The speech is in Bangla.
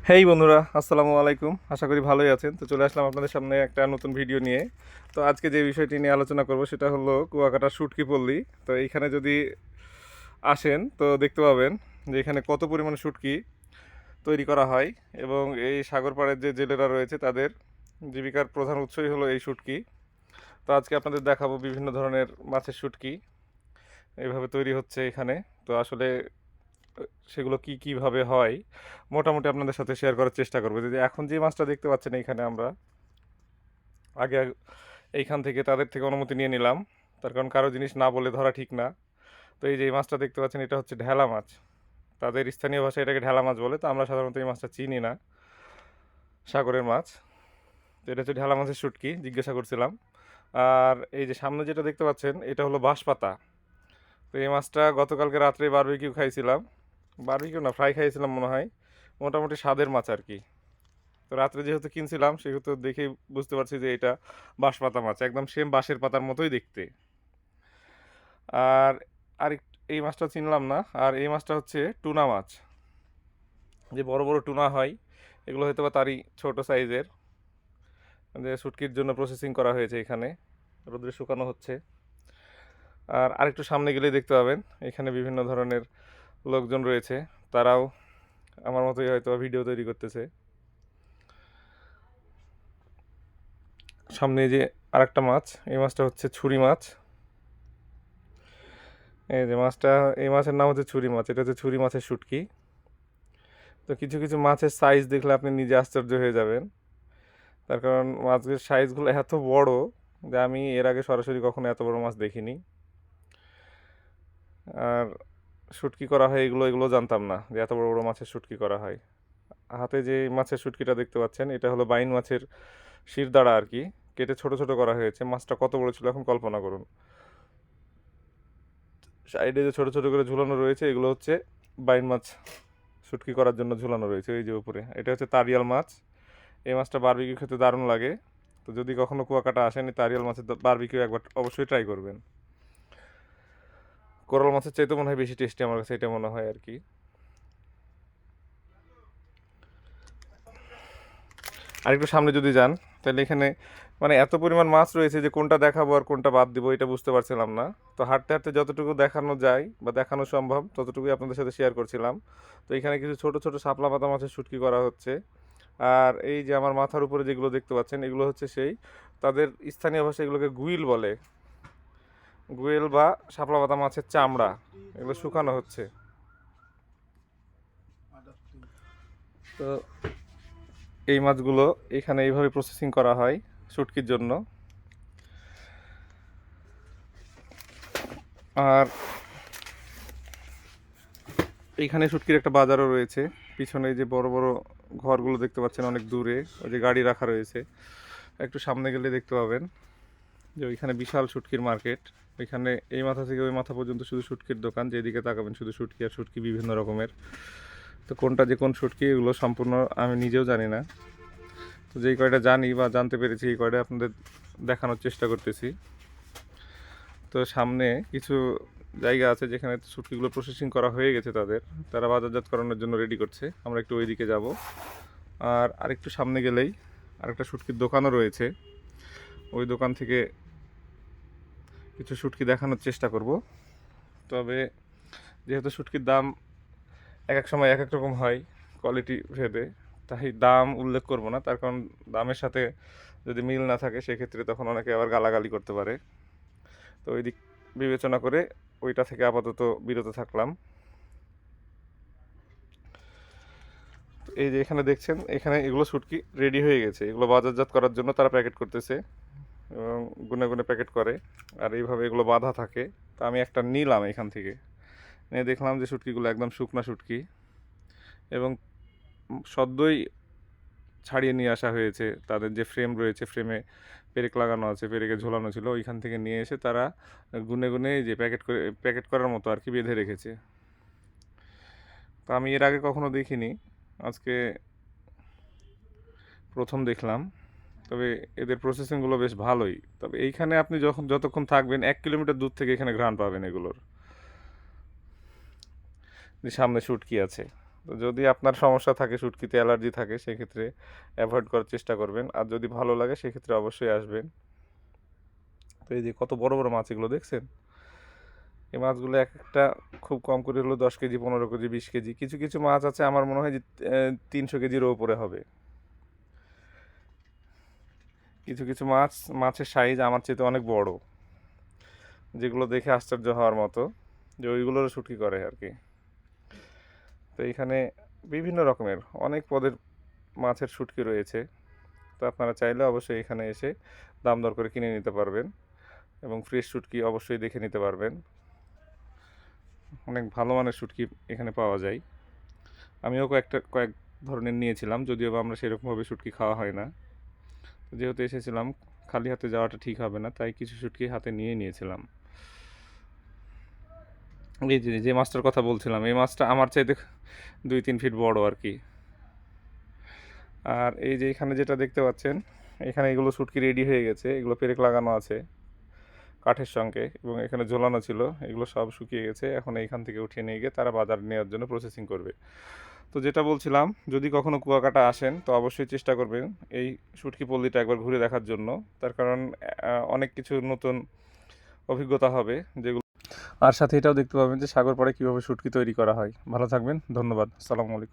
হেই বন্ধুরা, আসসালামু আলাইকুম। আশা করি ভালোই আছেন। তো চলে আসলাম আপনাদের সামনে একটা নতুন ভিডিও নিয়ে। তো আজকে যে বিষয়টি নিয়ে আলোচনা করব সেটা হলো কুয়াকাটার শুটকি পল্লী। তো এইখানে যদি আসেন তো দেখতে পাবেন যে এখানে কত পরিমাণ শুটকি তৈরি করা হয়, এবং এই সাগর পাড়ের যে জেলেরা রয়েছে তাদের জীবিকার প্রধান উৎসই হলো এই শুটকি। তো আজকে আপনাদের দেখাবো বিভিন্ন ধরনের মাছের শুটকি এইভাবে তৈরি হচ্ছে এখানে। তো আসলে সেগুলো কীভাবে হয় মোটামুটি আপনাদের সাথে শেয়ার করার চেষ্টা করবো। যদি এখন যে মাছটা দেখতে পাচ্ছেন এইখানে, আমরা আগে এইখান থেকে তাদের থেকে অনুমতি নিয়ে নিলাম, তার কারণ কারো জিনিস না বলে ধরা ঠিক না। তো এই যে এই মাছটা দেখতে পাচ্ছেন, এটা হচ্ছে ঢেলা মাছ। তাদের স্থানীয় ভাষায় এটাকে ঢেলা মাছ বলে। তো আমরা সাধারণত এই মাছটা চিনি না, সাগরের মাছ। তো এটা হচ্ছে ঢেলা মাছের শুটকি, জিজ্ঞাসা করছিলাম। আর এই যে সামনে যেটা দেখতে পাচ্ছেন এটা হলো বাঁশপাতা। তো এই মাছটা গতকালকে রাত্রে বারবিকিউ খাইছিলাম, বারবিকিউ না ফ্রাই খাইছিলাম মনে হয়। মোটামুটি স্বাদের মাছ আর কি। তো রাত্রে যেহেতু কিনছিলাম সেহেতু দেখেই বুঝতে পারছি যে এটা বাঁশপাতা মাছ, একদম সেম বাঁশের পাতার মতোই দেখতে। আর এই মাছটা চিনলাম না। আর এই মাছটা হচ্ছে টুনা মাছ, যে বড় বড় টুনা হয় এগুলো হয়তো বা তারই ছোট সাইজের, যে শুটকির জন্য প্রসেসিং করা হয়েছে এখানে, রোদ্রে শুকানো হচ্ছে। আর আরেকটু সামনে গেলে দেখতে পাবেন এখানে বিভিন্ন ধরনের লোকজন রয়েছে, তারাও আমার মতোই হয়তো ভিডিও তৈরি করতেছে। সামনে যে আরেকটা মাছ, এই মাছটা হচ্ছে ছুরি মাছ। এই যে মাছটা, এই মাছের নাম হচ্ছে ছুরি মাছ। এটা হচ্ছে ছুরি মাছের শুটকি। তো কিছু কিছু মাছের সাইজ দেখলে আপনি নিজে আশ্চর্য হয়ে যাবেন, তার কারণ মাছের সাইজগুলো এত বড় যে আমি এর আগে সরাসরি কখনো এত বড় মাছ দেখিনি। আর শুটকি করা হয় এগুলো এগুলো জানতাম না যে এত বড় বড় মাছের শুটকি করা হয়। হাতে যে মাছের শুটকিটা দেখতে পাচ্ছেন এটা হলো বাইন মাছের শিরদাঁড়া আর কি, কেটে ছোট ছোট করা হয়েছে। মাছটা কত বড় ছিল এখন কল্পনা করুন। সাইডে যে ছোট ছোট করে ঝুলানো রয়েছে এগুলো হচ্ছে বাইন মাছ শুটকি করার জন্য ঝুলানো রয়েছে। ওই যে উপরে এটা হচ্ছে তারিয়াল মাছ। এই মাছটা বারবিকিউ খেতে দারুণ লাগে। তো যদি কখনো কুয়াকাটা আসেন, এই তারিয়াল মাছের বারবিকিউ একবার অবশ্যই ট্রাই করবেন। কোরাল মাছের চাইতে মনে হয় বেশি টেস্টি, আমার কাছে এটা মনে হয় আর কি। আর একটু সামনে যদি যান তাহলে এখানে মানে এত পরিমাণ মাছ রয়েছে যে কোনটা দেখাবো আর কোনটা বাদ দিব এটা বুঝতে পারছিলাম না। তো হাঁটতে হাঁটতে যতটুকু দেখানো যায় বা দেখানো সম্ভব ততটুকুই আপনাদের সাথে শেয়ার করছিলাম। তো এখানে কিছু ছোট ছোট শাপলা পাতা মাছের শুটকি করা হচ্ছে। আর এই যে আমার মাথার উপরে যেগুলো দেখতে পাচ্ছেন এগুলো হচ্ছে সেই, তাদের স্থানীয় ভাষায় এগুলোকে গুইল বলে। গুয়েল বা শাপলা পাতা মাছের চামড়া, এগুলো শুকানো হচ্ছে। তো এই মাছগুলো এখানে এইভাবে প্রসেসিং করা হয় শুটকির জন্য। আর এইখানে শুটকির একটা বাজারও রয়েছে। পিছনে যে বড় বড় ঘরগুলো দেখতে পাচ্ছেন অনেক দূরে, ওই যে গাড়ি রাখা রয়েছে। একটু সামনে গেলে দেখতে পাবেন যে ওইখানে বিশাল শুটকির মার্কেট। ওইখানে এই মাথা থেকে ওই মাথা পর্যন্ত শুধু শুটকির দোকান, যেদিকে তাকাবেন শুধু শুটকি আর শুটকি বিভিন্ন রকমের। তো কোনটা যে কোন শুটকি এগুলো সম্পূর্ণ আমি নিজেও জানি না। তো যেই কয়টা জানি বা জানতে পেরেছি এই কয়টা আপনাদের দেখানোর চেষ্টা করতেছি। তো সামনে কিছু জায়গা আছে যেখানে শুটকিগুলো প্রসেসিং করা হয়ে গেছে, তারা বাজারজাতকরণের জন্য রেডি করছে। আমরা একটু ওই দিকে যাব। আর আরেকটু সামনে গেলেই আরেকটা শুটকির দোকানও রয়েছে। ওই দোকান থেকে কিছু শুটকি দেখানোর চেষ্টা করব। তবে যেহেতু শুটকির দাম এক এক সময় এক এক রকম হয় কোয়ালিটি ভেদে, তাই দাম উল্লেখ করব না, তার কারণ দামের সাথে যদি মিল না থাকে সেক্ষেত্রে তখন অনেকে আবার গালাগালি করতে পারে। তো ওই দিক বিবেচনা করে ওইটা থেকে আপাতত বিরত থাকলাম। এই যে এখানে দেখছেন, এখানে এগুলো শুটকি রেডি হয়ে গেছে, এগুলো বাজারজাত করার জন্য তারা প্যাকেট করতেছে এবং গুনে গুনে প্যাকেট করে। আর এইভাবে এগুলো বাঁধা থাকে। তা আমি একটা নিলাম এখান থেকে, নিয়ে দেখলাম যে শুটকিগুলো একদম শুকনা শুটকি, এবং সদ্যই ছাড়িয়ে নিয়ে আসা হয়েছে। তাদের যে ফ্রেম রয়েছে, ফ্রেমে পেরেক লাগানো আছে, পেরেকে ঝোলানো ছিল, ওইখান থেকে নিয়ে এসে তারা গুনে গুনে যে প্যাকেট করার মতো আর কি বেঁধে রেখেছে। তো আমি এর আগে কখনো দেখিনি, আজকে প্রথম দেখলাম। তবে এদের প্রসেসিংগুলো বেশ ভালোই। তবে এইখানে আপনি যতক্ষণ থাকবেন 1 কিলোমিটার দূর থেকে এখানে ঘ্রাণ পাবেন এগুলোর, যে সামনে শুটকি আছে। তো যদি আপনার সমস্যা থাকে, শুটকিতে অ্যালার্জি থাকে, সেক্ষেত্রে অ্যাভয়েড করার চেষ্টা করবেন। আর যদি ভালো লাগে সেক্ষেত্রে অবশ্যই আসবেন। তো এই যে কত বড় বড় মাছ এগুলো দেখছেন? এই মাছগুলো এক একটা খুব কম করে হলো 10 কেজি, 15 কেজি, 20 কেজি। কিছু কিছু মাছ আছে আমার মনে হয় যে 300 কেজিরও উপরে হবে। কিছু কিছু মাছের সাইজ আমার চেয়ে অনেক বড়, যেগুলো দেখে আশ্চর্য হওয়ার মতো, যে ওইগুলোরও শুটকি করে আর কি। তো এইখানে বিভিন্ন রকমের অনেক পদের মাছের শুটকি রয়েছে। তো আপনারা চাইলে অবশ্যই এখানে এসে দাম দর করে কিনে নিতে পারবেন এবং ফ্রেশ শুটকি অবশ্যই দেখে নিতে পারবেন। অনেক ভালো মানের শুটকি এখানে পাওয়া যায়। আমিও কয়েক ধরনের নিয়েছিলাম, যদিও বা আমরা সেরকমভাবে শুটকি খাওয়া হয় না। তো যেহেতু এসেছিলাম, খালি হাতে যাওয়াটা ঠিক হবে না, তাই কিছু শুটকি হাতে নিয়েছিলাম। এই যে মাছটার কথা বলছিলাম, এই মাছটা আমার চাইতে 2-3 ফিট বড় আর কি। আর এই যে এখানে যেটা দেখতে পাচ্ছেন, এখানে এগুলো শুটকি রেডি হয়ে গেছে, এগুলো পেরেক লাগানো আছে কাঠের সঙ্গে, এবং এখানে ঝোলানো ছিল, এগুলো সব শুকিয়ে গেছে। এখন এইখান থেকে উঠিয়ে নিয়ে গিয়ে তারা বাজার নেওয়ার জন্য প্রসেসিং করবে। তো যেটা বলছিলাম, যদি কখনো কুয়াকাটা আসেন তো অবশ্যই চেষ্টা করবেন এই শুটকি পল্লীটা একবার ঘুরে দেখার জন্য। তার কারণ অনেক কিছু নতুন অভিজ্ঞতা হবে যেগুলো, আর সাথে এটাও দেখতে পাবেন যে সাগর পাড়ে কীভাবে শুটকি তৈরি করা হয়। ভালো থাকবেন, ধন্যবাদ, আসসালামু আলাইকুম।